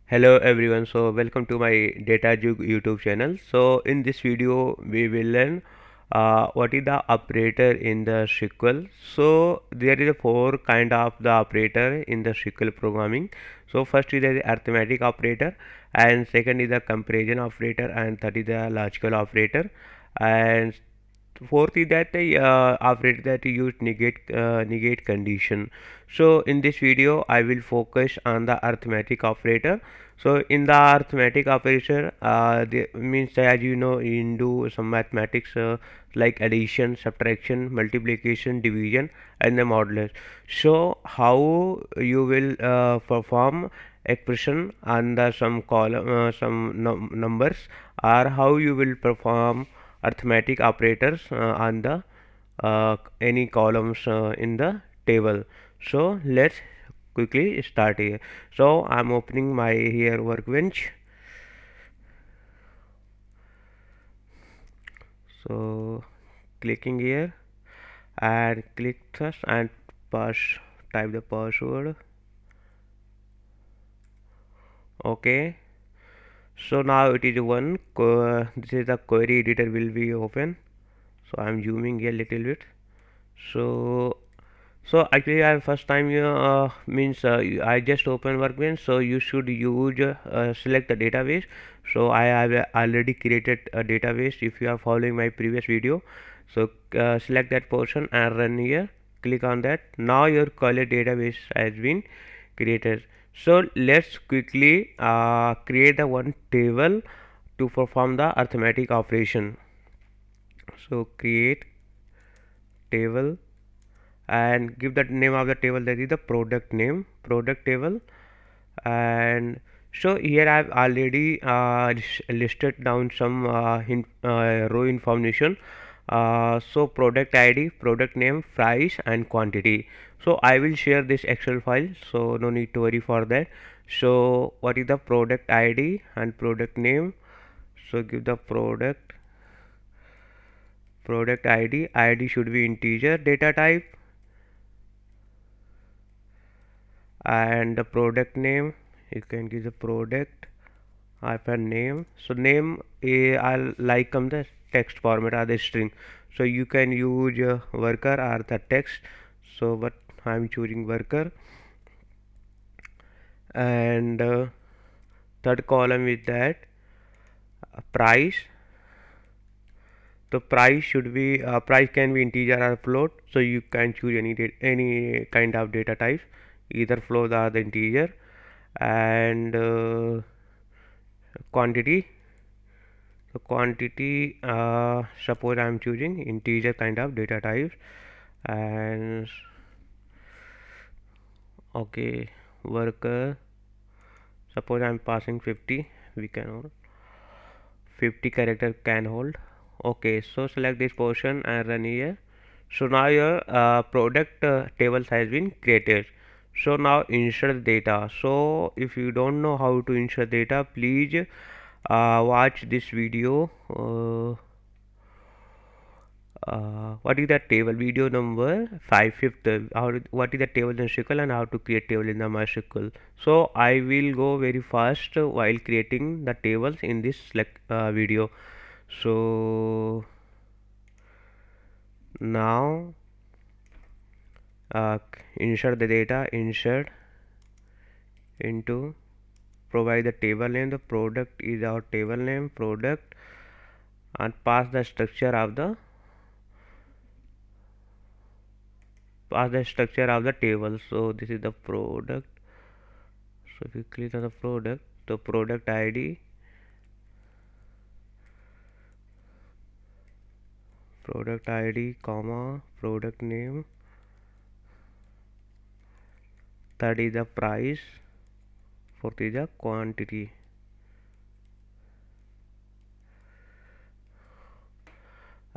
Hello everyone, so welcome to my DataJug YouTube channel. So in this video we will learn what is the operator in the SQL. So there is a four kind of the operator in the SQL programming. So first is the arithmetic operator, and second is the comparison operator, and third is the logical operator, and fourth is that the operator that use negate condition. So in this video I will focus on the arithmetic operator. So in the arithmetic operator, means as you know, you do some mathematics like addition, subtraction, multiplication, division, and the modulus. So how you will perform expression on the some column, numbers, or how you will perform arithmetic operators on the any columns in the table. So let's quickly start here. So I'm opening my here workbench. So clicking here and click this and pass, type the password. Okay, so now it is one this is the query editor will be open. So I'm zooming here a little bit. So actually I first time you means I just open workbench, so you should use select the database. So I have already created a database. If you are following my previous video, so select that portion and run here, click on that. Now your college database has been created. So let's quickly create the one table to perform the arithmetic operation. So create table and give the name of the table, that is the product name, product table. And so here I have already listed down some row information. So product ID, product name, price, and quantity. So I will share this Excel file, so no need to worry for that. So what is the product ID and product name? So give the product ID should be integer data type, and the product name you can give the product hyphen name. So name I'll like the text format or the string, so you can use worker or the text. So but I'm choosing worker. And third column is that price. The price should be price can be integer or float, so you can choose any kind of data type, either float or the integer. And quantity, so quantity suppose I am choosing integer kind of data type. And okay, worker, suppose I am passing 50, we can hold 50 character can hold. Okay, so select this portion and run here. So now your product tables has been created. So now insert data. So if you don't know how to insert data, please watch this video. What is that table, video number 5 fifth, what is the table in SQL and how to create table in the MySQL. So I will go very fast while creating the tables in this video. So now insert the data, insert into, provide the table name, the product is our table name, product, and pass the structure of the table. So this is the product. So if you click on the product ID, comma, product name, third is the price, fourth is the quantity.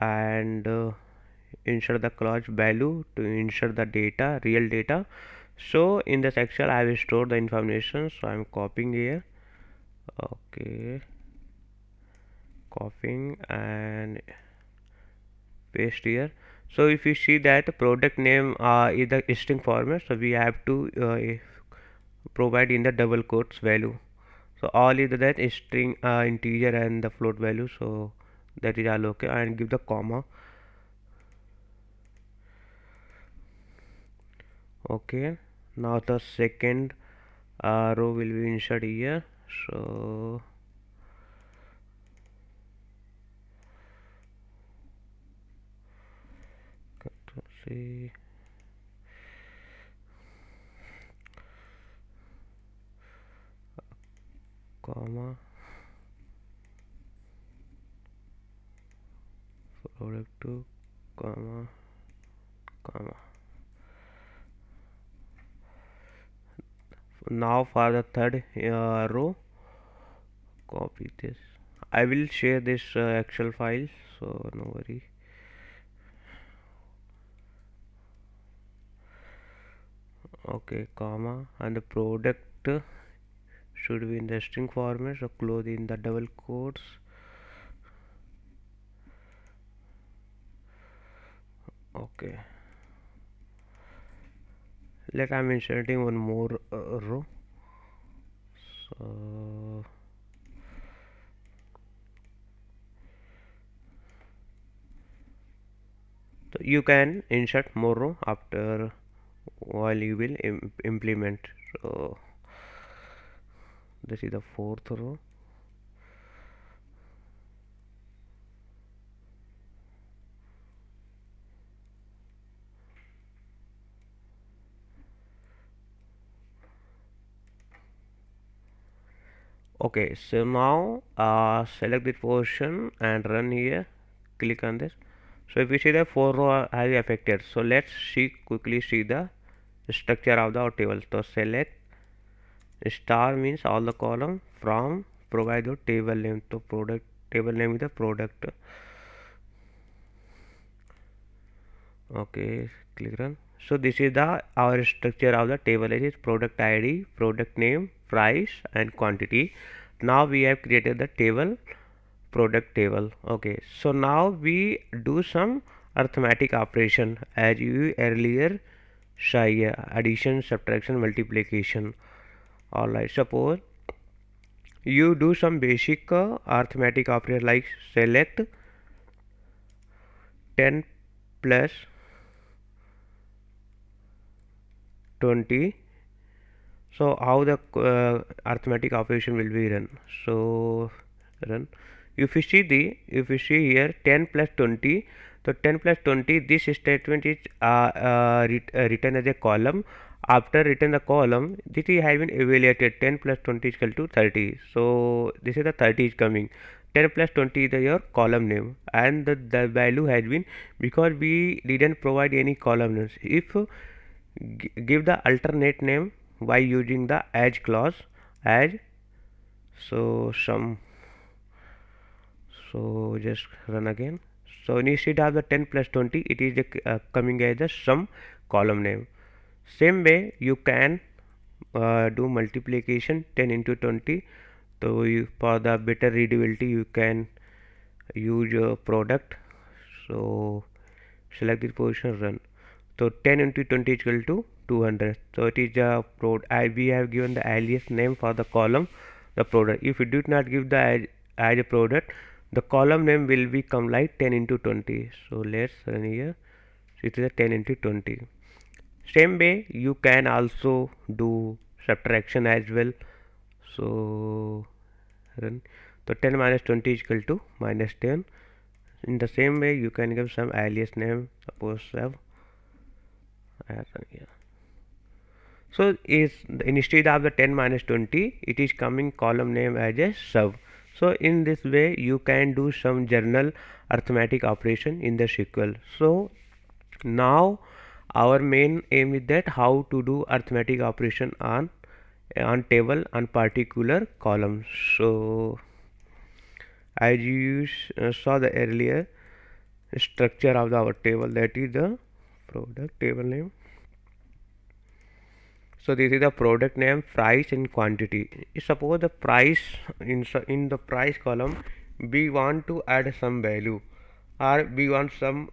And insert the clause value to insert the data, real data. So in this Excel I will store the information, so I'm copying here. Okay, copying and paste here. So if you see that the product name is the string format, so we have to provide in the double quotes value. So all is that is string, integer and the float value, so that is all okay, and give the comma. Okay, now the second row will be inserted here. So Ctrl C, comma, product 2, comma, comma. Now for the third row, copy this. I will share this Excel file, so no worry. Okay, comma, and the product should be in the string format, so close in the double quotes. Okay, I'm inserting one more row. So you can insert more row after while you will implement. So this is the fourth row. Okay, so now select this portion and run here, click on this. So if you see the 4 row has affected, so let's quickly see the structure of the table. So select star means all the column, from provide the table name, to product table name is the product. Okay, click run. So this is the our structure of the table. It is product ID, product name, price and quantity. Now we have created the table, product table. Okay, so now we do some arithmetic operation as you earlier saw here: addition, subtraction, multiplication. Alright, suppose you do some basic arithmetic operation like select 10 plus 20. So how the arithmetic operation will be run? So run. If you see here 10 plus 20, so 10 plus 20, this statement is written as a column. After written the column, this is has been evaluated. 10 plus 20 is equal to 30. So this is the 30 is coming. 10 plus 20 is your column name, and the value has been, because we didn't provide any column names. If give the alternate name by using the as clause, as, so some, so just run again. So instead of the 10 plus 20, it is coming as a sum column name. Same way you can do multiplication 10 into 20. So for the better readability you can use product. So select this position, run. So 10 into 20 is equal to 200. So it is a we have given the alias name for the column, the product. If you do not give the as a product, the column name will become like 10 into 20. So let's run here. So it is a 10 into 20. Same way you can also do subtraction as well. So run. So 10 minus 20 is equal to minus 10. In the same way you can give some alias name, suppose sub. So is instead of the 10 minus 20, it is coming column name as a sub. So in this way you can do some general arithmetic operation in the SQL. So now our main aim is that how to do arithmetic operation on table on particular columns. So as you saw the earlier structure of our table, that is the product table name. So this is the product name, price and quantity. Suppose the price, in the price column we want to add some value, or we want some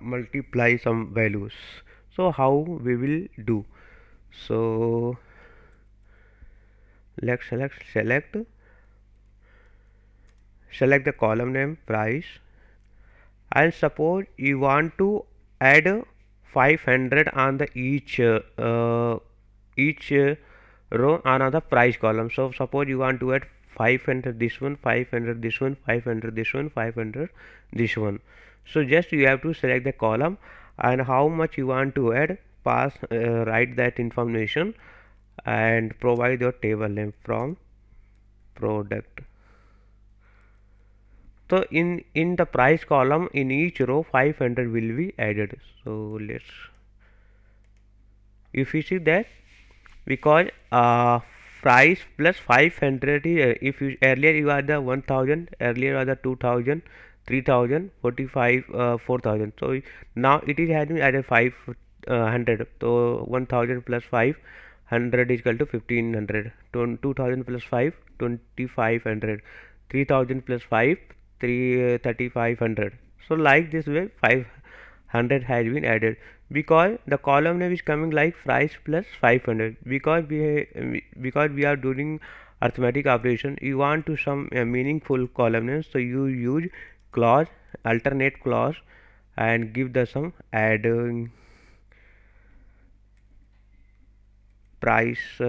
multiply some values. So how we will do? So let's select the column name price, and suppose you want to add 500 on the each row on the price column. So suppose you want to add 500 this one, 500 this one, 500 this one, 500 this one. So just you have to select the column and how much you want to add, pass write that information and provide your table name from product. So in the price column, in each row 500 will be added. So let's, if you see that, because price plus 500 is, if you earlier you are the 1000, earlier are the 2000, 3000, 45, 4000. So now it is having added 500. So 1000 plus 500 is equal to 1500. 2000 plus 5, 2500. 3000 plus 5, 3500. So like this way 500 has been added, because the column name is coming like price plus 500, because we are doing arithmetic operation. You want to some meaningful column names, so you use clause, alternate clause, and give the sum add price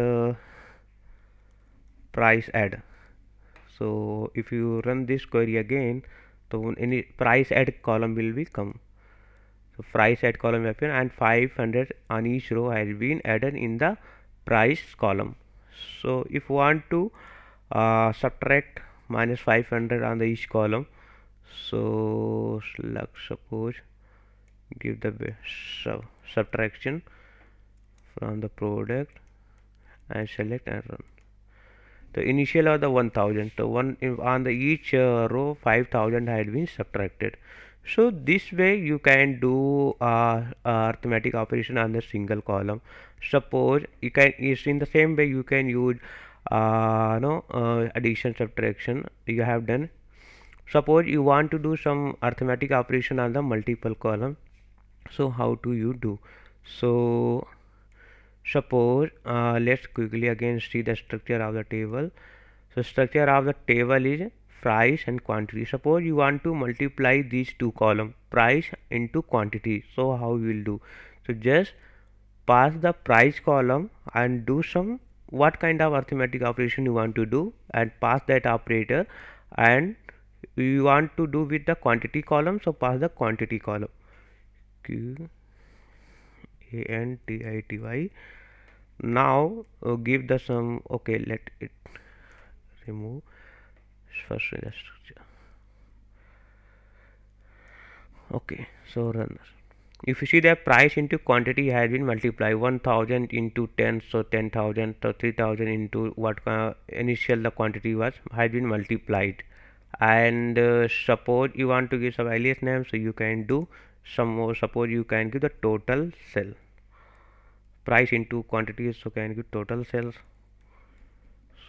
price add. So if you run this query again, so any price add column will be come. So price add column appear and 500 on each row has been added in the price column. So if you want to subtract minus 500 on the each column, so select, suppose give the subtraction from the product and select and run. The initial of the 1000, so one on the each row 5000 had been subtracted. So this way you can do arithmetic operation on the single column. Suppose you can, is in the same way you can use no addition, subtraction you have done. Suppose you want to do some arithmetic operation on the multiple column. So how do you do? So suppose let's quickly again see the structure of the table. So structure of the table is price and quantity. Suppose you want to multiply these two columns, price into quantity. So how you will do? So just pass the price column and do some what kind of arithmetic operation you want to do, and pass that operator, and you want to do with the quantity column, so pass the quantity column q a n t i t y. Now give the sum. Okay, let it remove first the structure. Okay, so run. If you see the price into quantity has been multiplied, 1000 into 10, so 10,000, so 3000 into what initial the quantity was has been multiplied. And suppose you want to give some alias name, so you can do some more. Suppose you can give the total cell, price into quantity, so can give total cells.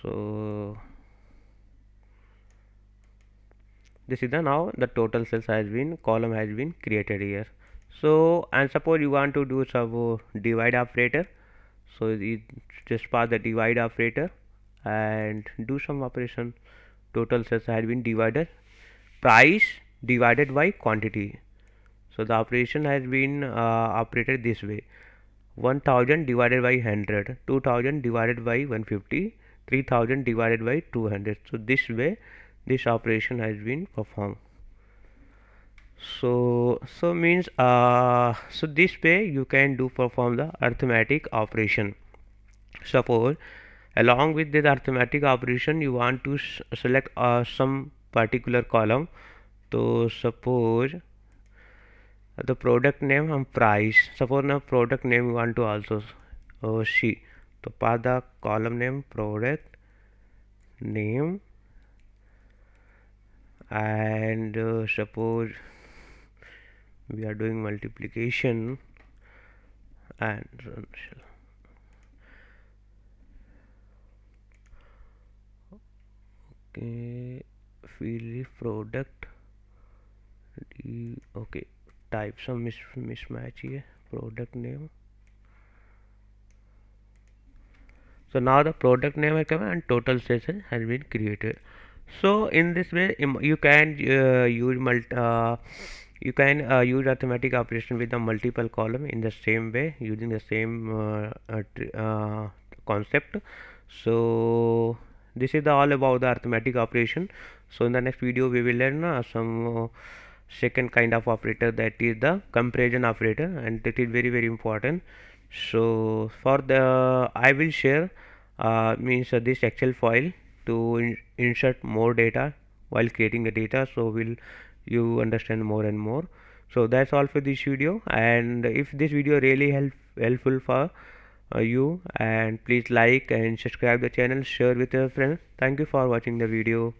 So this is the now the total cells has been, column has been created here. So and suppose you want to do some divide operator, so it just pass the divide operator and do some operation. Total cells has been divided, price divided by quantity. So the operation has been operated this way: 1000 divided by 100, 2000 divided by 150, 3000 divided by 200. So this way this operation has been performed. So means so this way you can do perform the arithmetic operation. Suppose along with this arithmetic operation you want to select some particular column. So suppose the product name and price. Suppose now product name you want to also see. So pass the column name product name, and suppose we are doing multiplication and run shell. Okay, field is product. Okay, type some mismatch here. Product name. So now the product name has come and total session has been created. So in this way you can use arithmetic operation with the multiple column in the same way using the same concept. So this is all about the arithmetic operation. So in the next video we will learn some second kind of operator, that is the comparison operator, and that is very important. So for the I will share means this Excel file to insert more data while creating the data, so will you understand more and more. So that's all for this video, and if this video really helpful for you, and please like and subscribe the channel, share with your friends. Thank you for watching the video.